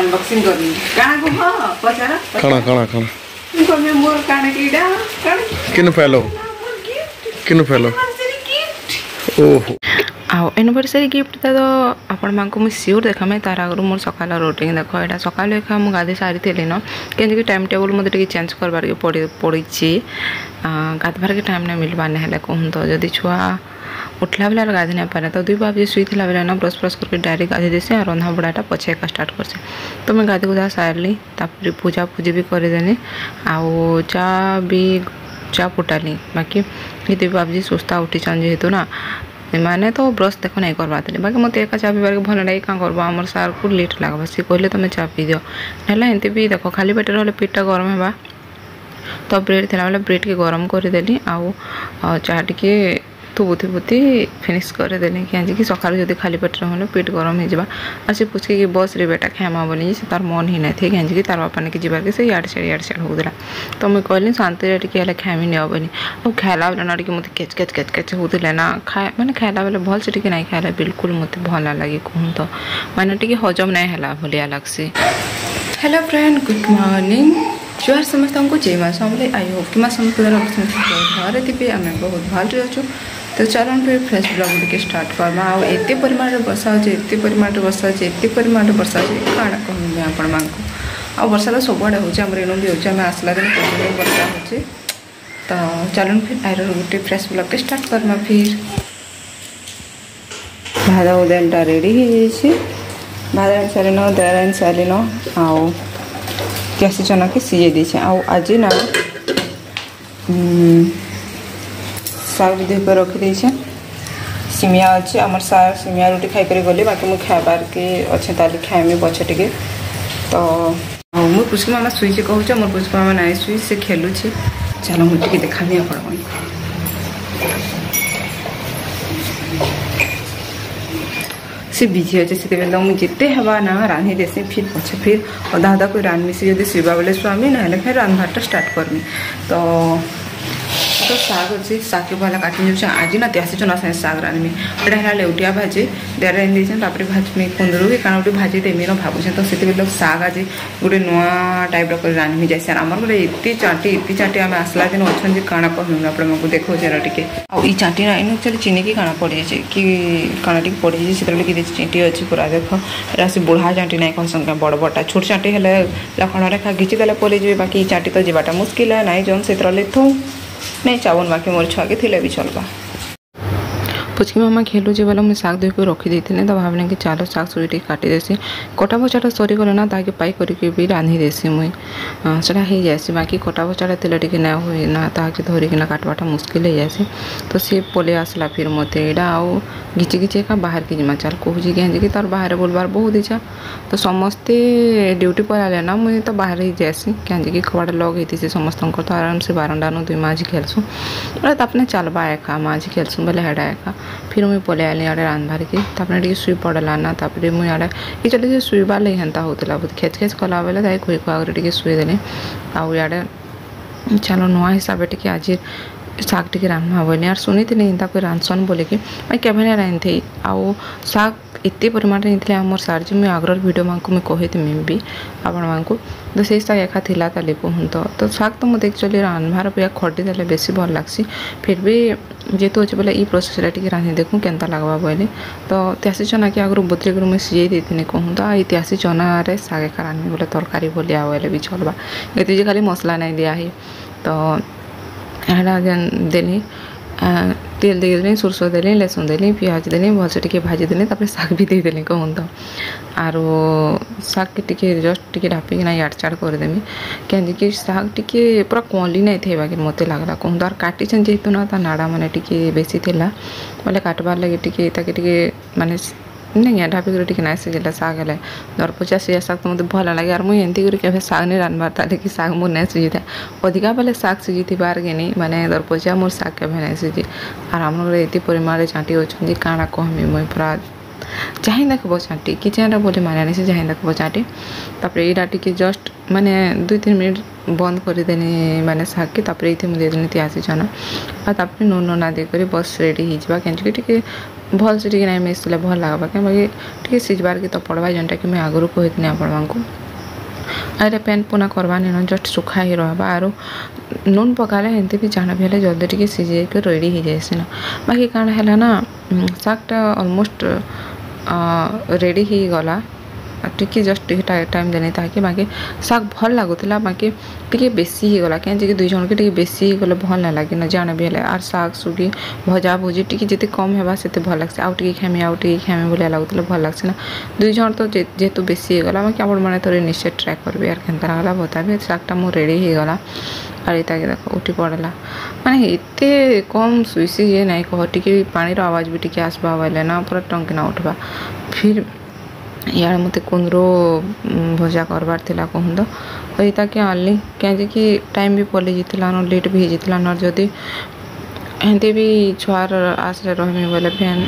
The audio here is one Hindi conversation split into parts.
अनबॉक्सिंग करनी काना को हां पचारा खाना खाना खाना को में मोर काना कीडा किन फेलो ओहो आउ एनिवर्सरी गिफ्ट तो आपण मानको मुझे सियोर देखा मैं तार आगु मोर सकाल रोटीन देख यहाँ सकाल एका मुझे गाधे सारी थी न कि टाइम टेबल मत चेंज करवार के पड़ी गाधवार के टाइम नहीं मिलवा नहीं कहूँ तो जदि छुआ उठला बेला गाधे नहीं पारे तो 2 बजे शुईला बेला ना ब्रश ब्रश करके डायरेक्ट गाधे देसी और रंधा बुढ़ाटा पछे का स्टार्ट करसे तो मैं गाधे गुधा सारली तापर पूजा पूजी भी करदेनी आउ चा फुटाली बाकी ये 2 बजे सुस्ता उठी जेहेतु ना माने तो ब्रश देख नहीं करवा बाकी मत एका चा पीबार भल लगे क्या करवा आम सार को लेट लगवा सी कहले तुम चा पी दियो ना एमती भी देख खाली पेट रहा पेटा गरम है तो ब्रेड थी ब्रेड के गरम करदेली आउ चाह टी थुबुथी फिनिश करदेली कि सकाल जब खाली पेट रहा पेट गरम हो सी पूछे कि बस रे बेटा खामा बोली से तार मन ही नहीं थे कि तार बापा ने जीवार के इाड़ साड़ होगा तो मुझे कहली शांति टे खामी नहीं बोली और खाला बेला ना टे मत केच केच केच केच होते ना खाए मैंने खाला बेले भल से नहीं खाला बिल्कुल मत भल लगे कहूँ तो मैंने टे हजम नहीं है भाया लगसी। हेलो फ्रेंड गुड मॉर्निंग जुआर समस्त हमको जय माँ समले आई होप कि माँ समस्त घरे थे आम बहुत भल्रे अच्छु तो चलो फिर फ्रेश ब्लॉग टे स्टार्ट करवा आउ एत परिमाण वर्षा हो एत परिमाण वर्षा हो एत परिमाण वर्षा हो कण कहूँ आपण मान आ वर्षा तो सबुआड़े होम रेणु भी होमें आसला दिन प्रचुर वर्षा हो तो चलो फिर आएर गोटे फ्रेश ब्लॉग टे स्टार्ट करवा फिर भात उदानटा रेडी हो भात आनी सारे दाल आनी सारे आउ कैसी चना के सीझे देछे आउ आज ना साग भी धोकर रखी देछे सिमिया अच्छे आमर साग सिमिया रोटी खाई गली बाकी मुझे खाबार के अच्छे ताली खाएमी पछे टिके तो मुझे पुष्पा मामा शुई कहूँ मोर पुष्पा मामा नाई शुई से खेलुचे चलो मुझे देखामी आपण से बिजी अच्छे से मुझे जिते हवा ना रांधि देसी फिर पछे फिर अधा अधा कोई रांधमी से जब शुवा बेले शुआमी ना फिर रांधवारटा स्टार्ट करमी तो साग अच्छे साग के पहला काटी जाऊँ आज ना त्यासी चना सागे साग रांधमी एटा है लेउटिया भाजी डेरा तापर भाजमी कुंदरू भी काना गोटे भाजी देमी न भावुचे तो से साग आज गोटे नुआ टाइप कर रांधमी जाए आम गोटे एत चाटी आम आसला दिन अच्छे काना कहूँ आपको देखो टे आई चाटी ना इन एक्चुअली चीनी की काना पड़ जाए कि काना टी पड़ जाए से चीटी अच्छी पूरा देख यहाँ से बुढ़ा चाटी ना कहसन बड़ बड़ा छोट चाटी है लखण रेखा घिचिदेले पलि जी बाकी चाटी तो जावाटा मुस्किल है नाई जौन से थो नहीं चावन बाकी मोर छुआ के थिले भी चलवा पुचकी मामा खेलु जे बोला मुझे साग धोई को रखी देते तो भावने कि चलो साग सुई टे काटी देसी कटा बचाटा सरी गले ना ताकि पाई करके भी रांधि देसी मुई सेटा हो जाए बाकी कटा बचाटा तेल टे ना हुए ना ताकि धरिकिना काटवाटा मुस्किल हो जाए तो सी पलि आसला फिर मत यहाँ आउ घिची घिची का बाहर के जिमा चल कहूँ कि तार बाहर बोलबार बहुत इच्छा तो समस्ते ड्यूटी पर आले ना मुझे तो बाहर ही जासी कहीं कबाड़ लग होती समस्त तो आराम से बारंडा नु 2 माझी खेलसु बोले तापने चलबा एका माझी खेलसु बोले हेडा एका फिर मुझे पलि आली इे रांधबार के तापने टे शुई पड़ला ना तापर मुझे इे चलते शुईबार लगे हेन्ता होता बहुत खेच खेच कला बेले ताकि खुई खुआ टे शुईदेली आउ इे चलो नुआ हिसाब टे आज साग टे रांधमा बोली यार शुणी थी इंता कोई रांधसन बोले कि मैं केवे रांधि आउ साग एत परिमाण नहीं आम सार जी मुझे आग्रह वीडियो माँ को मुझे कही भी आपण मानक तो से साग एका थिला ताली कहूँ तो साग तो मुझे एक्चुअली रांधबार पूरा खटी देले बेसी भल लगसी फिर भी जेहेतु अच्छे बोले ये प्रोसेस टे रांधि देखूँ केन्ता लगवा बोले तो त्यासी चना के आगु बतरी कर मुझे सीझे देती कहूँ तो ये त्यासी चना साग एका रांधमी बोले तरकारी बोली बोले भी चलवा ये खाली मसला नहीं दिया ही तो देली तेल देदेली सोरसो देली लहसुन देली प्याज देली भलसे टे भाजीदेली साग भी देदेली कहूँ तो आर साग के टे जस्ट टे ढापिकिना याड़ चाड़ करदेमी कहीं साग टे पूरा कली नहीं थे बाकी मत लगला कहूँ तो काटी जेहेतु ना नाड़ा मैंने टे बेसी थिला बोले काटबार लगे टे माने नहीं ढापिक टे ना सीझला साग है दरपचा सीझा साग तो मतलब भल लगे और मुझे एमती कर साग नहीं रांधबार ताले कि साग मोर नहीं सीझी था अधिका बेले साग सीझी बार के नहीं माने दरपचा मोर साग के नहीं सीझी और आम ये परिमाण चाटी अच्छे काଣା कहमी मुई पूरा चाहे देखो चाटी किचेन बोले माने से चाहे देखो चाटी तापर यहाँ टे जस्ट माने 2-3 मिनट बंद करदेनी माने साग के तापर ये मुझे देदेनी त्यासी चना और तापर नून ना देकर बस रेडी हो कहीं टे भल से टिके नहीं मिसले भल लगवा क्या बाकी टिके सिझबार के तो पड़वा जेनटा कि मैं आगु कहती आपण अरे पैन पुना करवा नहीं जस्ट सुखा ही रहा आरो नून पकाले हेंती भी जाना भी हेले जल्दी टिके सिझे के रेडी हो जाए ना बाकी काण है ना शाकटा ऑलमोस्ट रेडी ही गला टिके जस्ट टिके टाइम देने ताकि बाकी शाक भल लगुला बाकी टिके बेसी ही गला कहीं दुई जन के टिके बेसी गले भल ना लगे ना जाना भी हेले आर शाक सुगी भजा भुजी टिके जिते कम हेबा सेते भल लगसे आउ टिके खाएमी बोलिया लगुला भल लगसे ना दुई जन तो जेहेतु बेसी ही गला बाकी आपण मैंने थोड़ी निश्चय ट्राए करबी यार केनता गला बताबी शाकटा मो रेडी ही गला और ये देख उठी पड़ला माने एते कम सुईसी ये नहीं कह टिके पानी रो आवाज भी टिके आसबा वाले ना पूरा टंकी ना उठवा फिर यार मत कुंदरो भजा करबार थिला कहूँ तो ये क्या आनली क्या कि टाइम भी पलि जाता न लेट भी होता न जदि एमती भी छुआर आसरे रही बोले फैन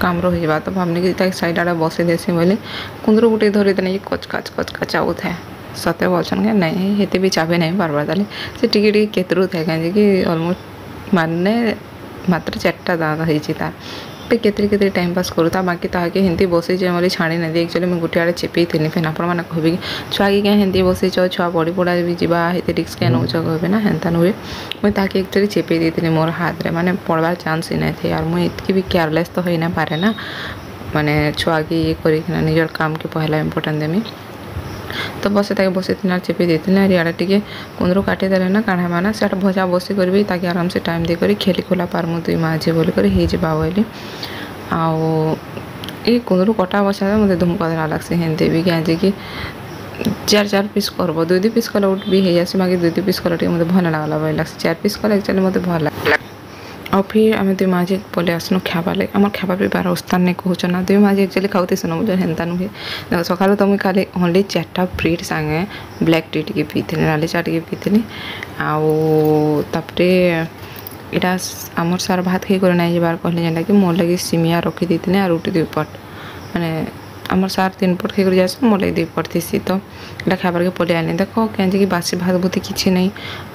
काम रही तो भावनी कि साइड आड़े बसई देसी बोले कुंदरो गुटे धरी देने कचका आउे सते बोलछन क्या नहीं हेते भी चाबे नहीं बार बार से टिके केतरू थे कहीं कि ऑलमोस्ट माने मात्र 4टा दाँत होती तार केतरी टाइम पास करूता बाकी ताके हिंदी बसई जाए बोली छाड़ी नहीं एक्चुअली मुझे गोटे आड़े चेपे थी फिर आपण मैंने कहे कि छुआ कि क्या हिंदी बसई छुआ पड़ी पड़ा भी जावा हेते रिस्क क्या नौ कहे ना हेन्ता नुहे मुझे ताके एक्चुअली चेपे दी मोर हाथ रे माने पड़वार चांस ही नहीं थे यार मुझे इतकी भी केयरलेस तो हो ना पारे ना माने छुआ की ये कर निजर काम के पहला इम्पोर्टेंट देमी तो बस ताकि बस इतना चेपी देती ना यार टे कुंदरू काटिदेले ना काढ़ा माना से भजा बसी करी ताकि आराम से टाइम देकर खेली खोला पारमु दुई माँ झी बोलिक बोली आउ ये कुंदरू कटा बसा मत धुमका लगसी हेंते भी क्या कि 4 पीस करब 2 पीस कले भी हो जाए बाकी 2 पीस कले मतलब भल लगला भाई लगसी 4 पीस कले एक्चुअली मतलब भल लगे और फिर आम दुई माझी पलि आसनु खावा लगे आम खावा पीबार अवस्था नहीं कहूँ ना दुई माझी एक्चुअली खाऊती सुन मुझे हेन्ता नुहे देख सका तो मुझे खाली ओनली 4टा ब्रेड सांगे ब्लैक टी टी पीथी नाली चा टी पीथी आउे यहाँ आमर सार भात खाई कर नहीं जाबार कहले जेनटा कि मोर लगे सिमिया रखी देती और रुटी 2 पट माने आमर सार 3 पट खाई कर जाए मोर लगे 2 पट थी तो यहाँ खाबार के पलि आनी देख कहीं बासी भात भूति किसी नहीं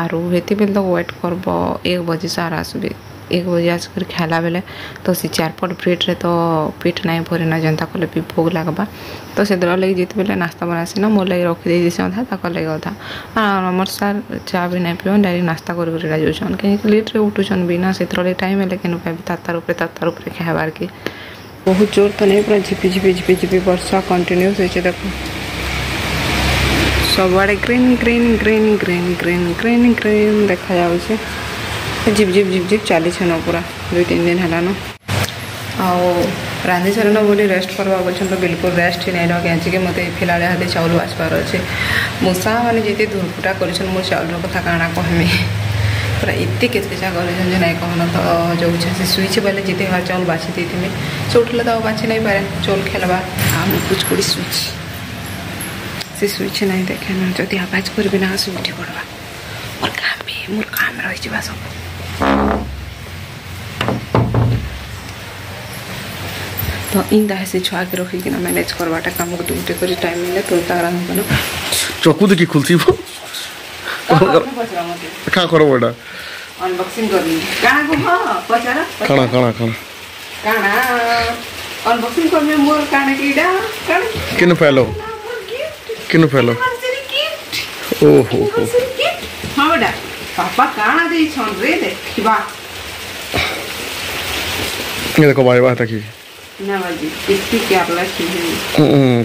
आरू हेती बेल तो वेट करब 1 बजे सार आसबे 1 बजे आसिक खाला बेले तो सी 4 पट ब्रेड रे तो पेट नहीं भरे ना जनता कले भी भोग लगवा तो से लगे जिते बेले नास्ता बनासी ना मोर लगे रखी देसी अधा लगे अधा आमर सार चा भी नहीं पीवन डायरेक्ट नास्ता कर जाऊन कहीं लेट्रे उठुन भी ना से टाइम है कि तातार उपरे खाबार के बहुत जोर तो नहीं पूरा झिपी वर्षा कंटिन्यूस होती देखो सबआड़े green green green green green green green देखा जाऊे झिप चली न पूरा 2-3 दिन है आउ रांधि सारे बोली रेस्ट करवा बोल तो बिल्कुल रेस्ट ही नहीं रहा कि मत फिलहाल हाथी चाउल आसबार अच्छे मूषा मैंने जिते धुरकुटा कर चाउल कथा काଣା कहमी पूरा एत केचा कर नहीं कहना तो जो से सुईचे बोले जिते हर चाउल बाछी दी से उठले तो बाछी नहीं पारे चाउल खेलवा कुछ कुछ सुईच से सुईच नहीं देखे ना जदि आवाज कर ना से उठी पड़वा मोर काम रही सब तो इंदा से छुआ के रखी ना मैनेज करवाटा काम गोटे गोटे कर टाइम मिले तो आराम बना चकु देखी खुलती क्या करो बेटा अनबॉक्सिंग करनी काना को हां पचारा काना काना काना काना अनबॉक्सिंग कर में मोर काना कीडा काना किन फैलो ओहो हां बेटा पापा काना दे छन रे देखिबा ये देखो भाई बात की ना बाजी इसकी क्या प्लस है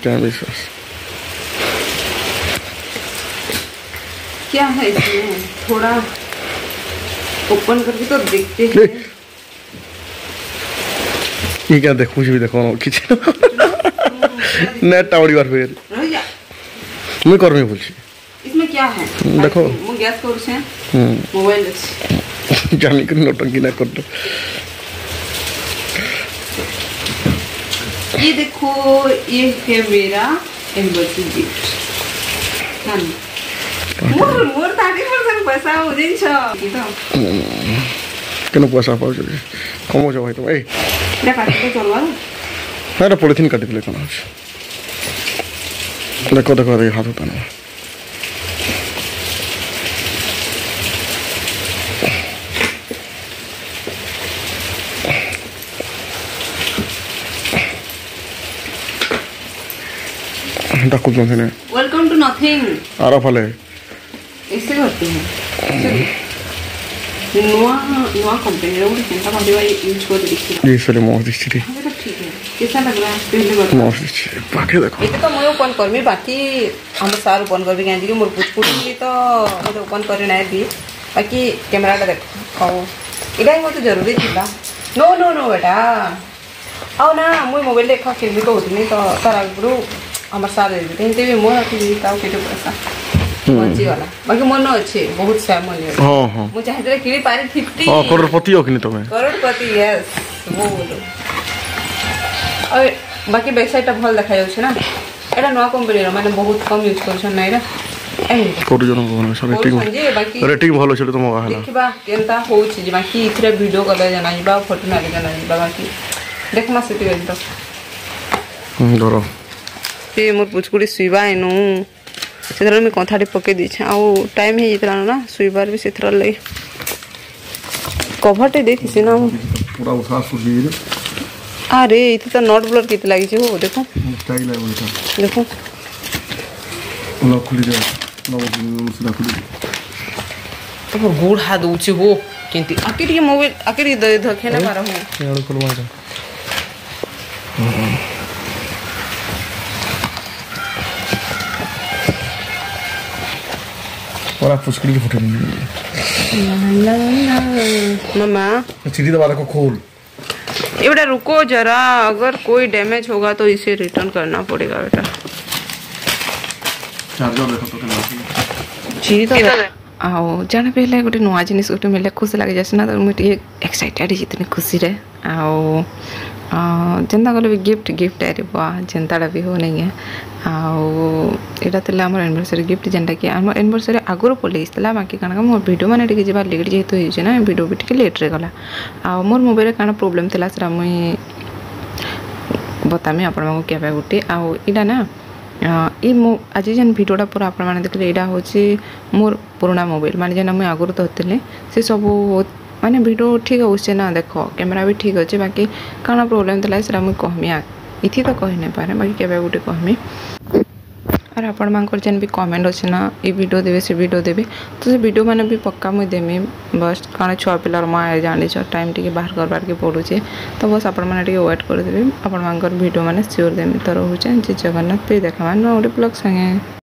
क्या विश्वास क्या है इसमें थोड़ा ओपन करके तो देखते हैं ये क्या देखो मुझे भी देखो ना किचन नेट टावड़ी बार फिर मैं कर में बोलছি इसमें क्या है देखो मैं गैस करूँ से मोबाइल जानी कर नोटंकी ना कर दो ये देखो ये है मेरा एनिवर्सरी गिफ्ट मोर मोर 30% पैसा हो दिन छ केन पैसा पाउ जल्दी कमो छ भाई तो ए एटा काटी तो चलवा ना रे पॉलिथिन काटी दिले कोन देखो देखो रे हाथ उतानो डाकुचन ने वेलकम टू नथिंग आरा फले ऐसे करते हैं नुआ नुआ कंपनी रो चिंता भाभी यूज कर देखिए ये सले मस्त दिखती तो ठीक है कैसा लग रहा है पहले बार मस्त दिखती बाकी देखो ये तो मैं ओपन करमी बाकी हम सार ओपन करबी काहे कि मोर पुचपुटी तो मते ओपन करे ना दी बाकी कैमरा टा देखो आओ इडा मते जरूरी थिला नो नो नो बेटा आओ ना मुई मोबाइल देखा फिल्म को होतनी तो तारा गुरु हमर सार दे देते भी मोर आखि ताऊ केटे पैसा मजी वाला बाकी मन अच्छे बहुत सैम मन हां हां मु चाहते किली पारी 50 हां करोड़पति हो कि तमे करोड़पति यस वो बोलो और बाकी वेबसाइट भल देखा जाउछ ना एटा नवा कंपनी रो माने बहुत कम यूज करछन नाइरा कोटी जन कोन सब रेटिंग भलो छले तुम कहला देखबा केनता होछ जे बाकी इथरे वीडियो कले जाना जिबा फोटो ना जाना जिबा बाकी देखमा सेति गइल धरो पे मोर पुचकुड़ी सुइबा एनु सेथरा में कथाटी पके दी छे आ टाइम हे जितरा ना सुइबार भी सेथरा ले कभरटे देखि से ना पूरा उठा सुबी अरे इथे तो नॉट ब्लर कित लागी छे हो देखो स्टाइल है बोलता देखो ना खुली दे ना मुसला खुली तो गुड़ हाथ उची हो किंती आखिर ये मोबाइल आखिर ये धके ना मारा हो यार खुलवा जा और आप पुचकुड़ी की फोटो मामा चिड़ी दबा को खोल ये बेटा रुको जरा अगर कोई डैमेज होगा तो इसे रिटर्न करना पड़ेगा बेटा चार्जर देखो तो केना चिड़ी तो आओ जाने पहले गोटे नुआ जिनिस गोटे मिले खुशी लगे जैसे ना तो मुझे एक्साइटेड जितनी खुशी रे आओ जेनता गले भी गिफ्ट गिफ्ट आरे बा जेनताड़ा भी हो नहीं है आओ एटा तले हमर एनिवर्सरी गिफ्ट जेनटा कि हमर एनिवर्सरी आगुर पले इस्तला बाकी काना मोर वीडियो माने टिके जेबा लेट जेतो हिजे ना वीडियो भी टिके लेट रे गला आ मोर मोबाइल काना प्रॉब्लम थिला सरा मुई बतामी आपण माको केबे गुटी आ इडा ना ई मो आज जेन वीडियोटा पूरा आपण माने देखले एडा होची मोर पुराना मोबाइल माने जेना मुई आगुर तो हतले से सब माने वीडियो ठीक होचे ना देखो कैमरा भी ठीक अच्छे बाकी काना प्रॉब्लम थला सेरा मुई कहमी इथि तो कहि नै पारे बाकी केबे गुटे कहमी और आपण मानकर जेन भी कमेंट अच्छे ना ये वीडियो देवे से वीडियो देवे तो से वीडियो माने भी पक्का मुई देमी बस काना छुआ पिलार माँ जानी छ टाइम टिके बाहर करबार के पड़ुचे तो बस आपण माने टिके वेट कर देबे आपण मानकर वीडियो माने श्योर देमी तो रहउचे जे जगन्नाथ पे देखा नो ओडे ब्लॉग संगे।